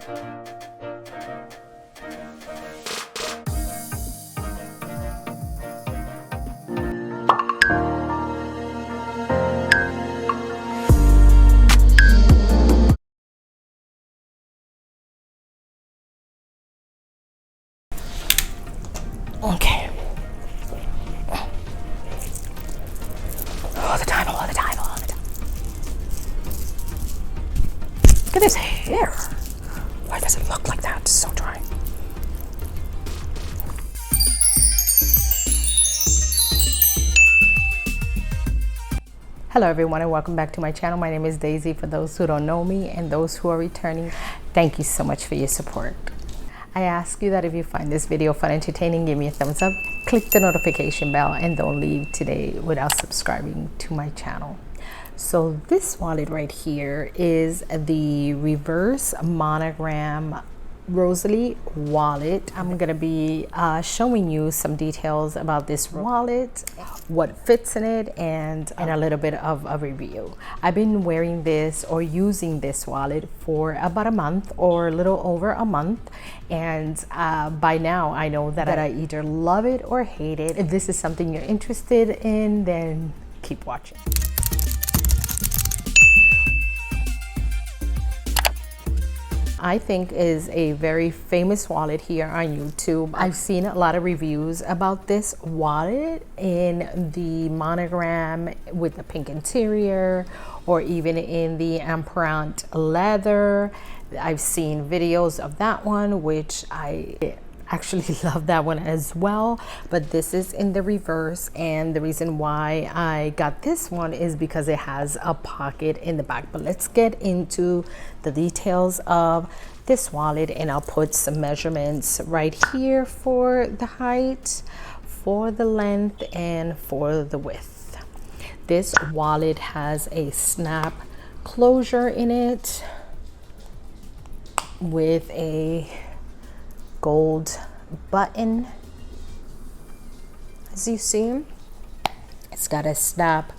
Okay. All the time, all the time, all the time. Look at his hair. Why does it look like that? It's so dry. Hello everyone and welcome back to my channel. My name is Daisy. For those who don't know me and those who are returning, thank you so much for your support. I ask you that if you find this video fun, entertaining, give me a thumbs up, click the notification bell, and don't leave today without subscribing to my channel. So this wallet right here is the reverse monogram Rosalie wallet. I'm gonna be showing you some details about this wallet, what fits in it, and a little bit of a review. I've been wearing this or using this wallet for about a month or a little over a month, and by now I know that I either love it or hate it. If this is something you're interested in, then keep watching. I think is a very famous wallet here on YouTube. I've seen a lot of reviews about this wallet in the monogram with the pink interior, or even in the IMPERFECT leather. I've seen videos of that one, which I actually love that one as well, but this is in the reverse, and the reason why I got this one is because it has a pocket in the back. But let's get into the details of this wallet, and I'll put some measurements right here for the height, for the length, and for the width. This wallet has a snap closure in it with a gold button. As you see, it's got a snap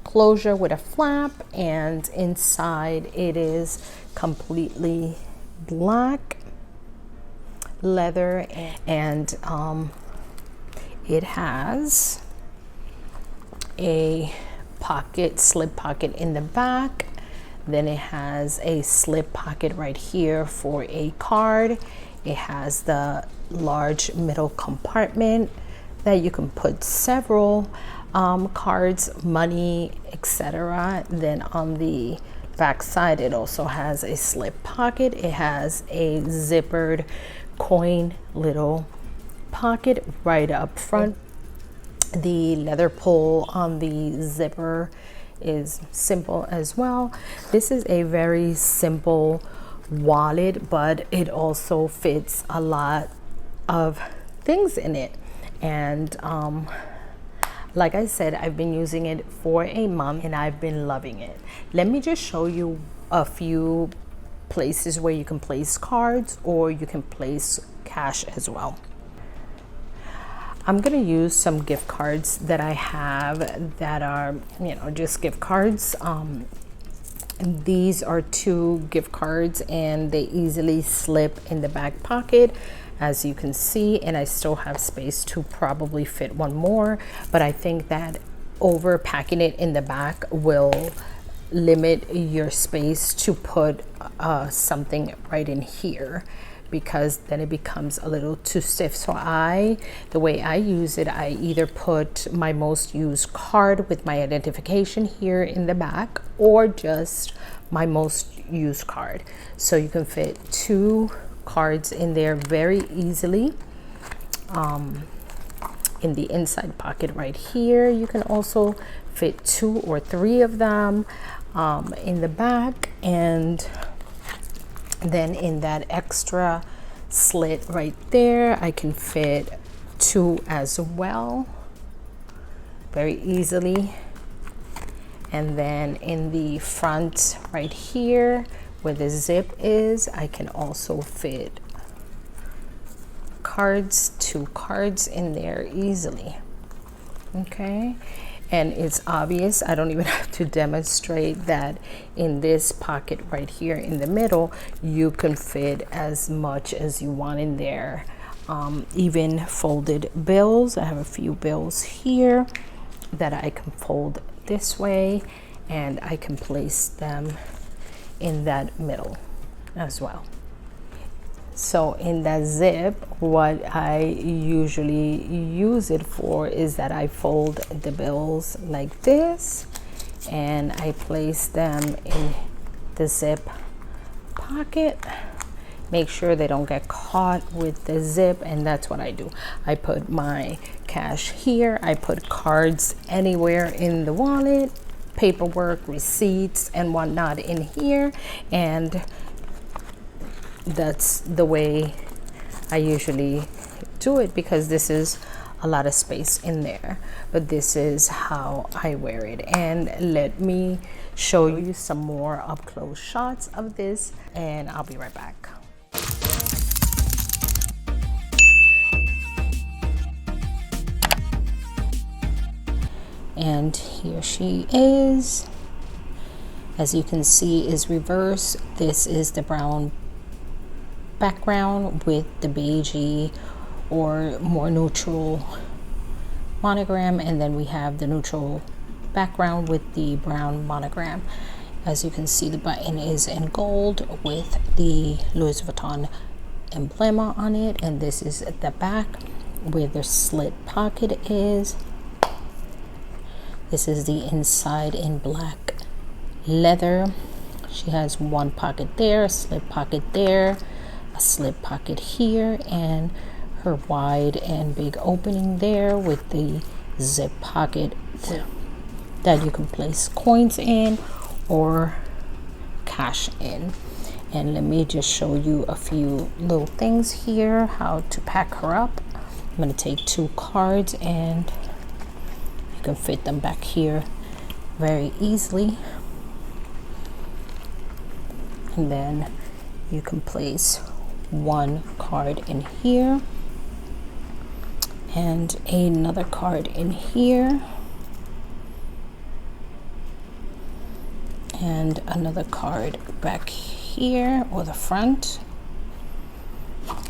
closure with a flap, and inside it is completely black leather, and it has a pocket, slip pocket in the back. Then it has a slip pocket right here for a card. It has the large middle compartment that you can put several cards, money, etc. Then on the back side, it also has a slip pocket. It has a zippered coin little pocket right up front. The leather pull on the zipper is simple as well. This is a very simple wallet, but it also fits a lot of things in it. And like I said, I've been using it for a month and I've been loving it. Let me just show you a few places where you can place cards, or you can place cash as well. I'm gonna use some gift cards that I have that are, you know, just gift cards. These are 2 gift cards, and they easily slip in the back pocket, as you can see, and I still have space to probably fit one more, but I think that over packing it in the back will limit your space to put something right in here, because then it becomes a little too stiff. So the way I use it, I either put my most used card with my identification here in the back, or just my most used card. So you can fit 2 cards in there very easily. In the inside pocket right here, you can also fit 2 or 3 of them in the back, and then in that extra slit right there, I can fit 2 as well, very easily. And then in the front right here where the zip is, I can also fit cards, 2 cards in there easily. Okay, And it's obvious, I don't even have to demonstrate that in this pocket right here in the middle, you can fit as much as you want in there. Even folded bills, I have a few bills here that I can fold this way, and I can place them in that middle as well. So in that zip, what I usually use it for is that I fold the bills like this, and I place them in the zip pocket. Make sure they don't get caught with the zip, and that's what I do. I put my cash here, I put cards anywhere in the wallet, paperwork, receipts, and whatnot in here, and that's the way I usually do it, because this is a lot of space in there. But this is how I wear it, and let me show you some more up close shots of this, and I'll be right back. And here she is. As you can see, is reverse. This is the brown background with the beigey or more neutral monogram, and then we have the neutral background with the brown monogram. As you can see, the button is in gold with the Louis Vuitton emblem on it, and this is at the back where the slit pocket is. This is the inside in black leather. She has one pocket there, a slip pocket there, a slip pocket here, and her wide and big opening there with the zip pocket that you can place coins in or cash in. And let me just show you a few little things here, how to pack her up. I'm going to take 2 cards, and you can fit them back here very easily. And then you can place 1 card in here and another card in here and another card back here, or the front.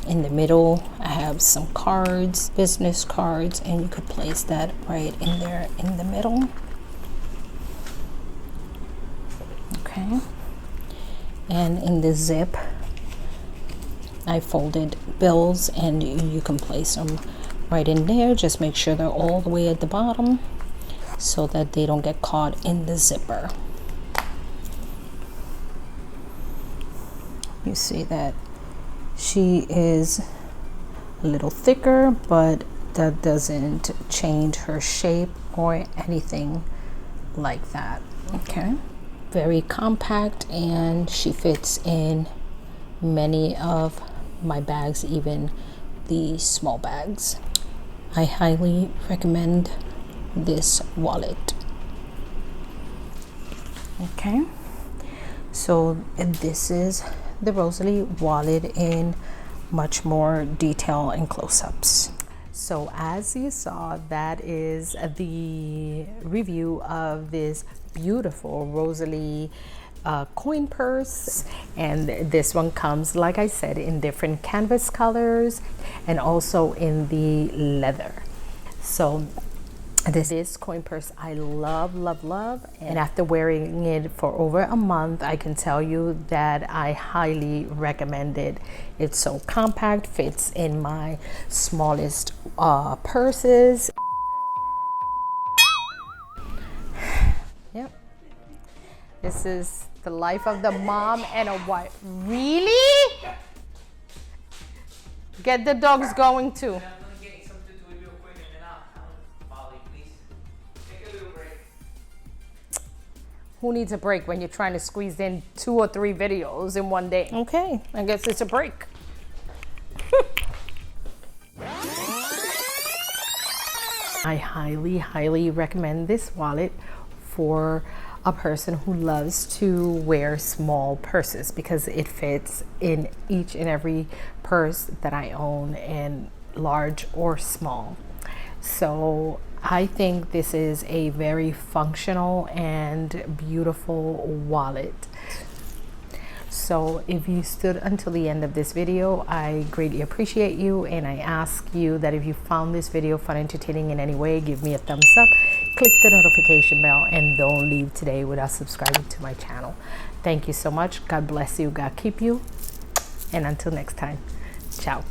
In the middle I have some cards, business cards, and you could place that right in there in the middle. Okay. And in the zip I folded bills, and you can place them right in there. Just make sure they're all the way at the bottom so that they don't get caught in the zipper. You see that she is a little thicker, but that doesn't change her shape or anything like that. Okay, very compact, and she fits in many of my bags, even the small bags. I highly recommend this wallet. Okay, so this is the Rosalie wallet in much more detail and close-ups. So as you saw, that is the review of this beautiful Rosalie coin purse, and this one comes, like I said, in different canvas colors and also in the leather. So this coin purse I love, and after wearing it for over a month, I can tell you that I highly recommend it. It's so compact, fits in my smallest purses. Yep, this is the life of the mom and a wife. Really? Get the dogs going too. Who needs a break when you're trying to squeeze in 2 or 3 videos in one day? Okay, I guess it's a break. I highly recommend this wallet for a person who loves to wear small purses, because it fits in each and every purse that I own, in large or small. So I think this is a very functional and beautiful wallet. So if you stood until the end of this video, I greatly appreciate you, and I ask you that if you found this video fun, entertaining in any way, give me a thumbs up, click the notification bell, and don't leave today without subscribing to my channel. Thank you so much. God bless you. God keep you. And until next time, ciao.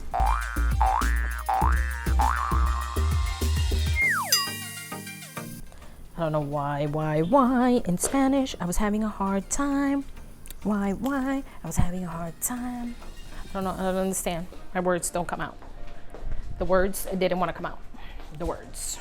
I don't know why in Spanish I was having a hard time. Why I was having a hard time. I don't understand. My words don't come out. The words didn't want to come out. The words.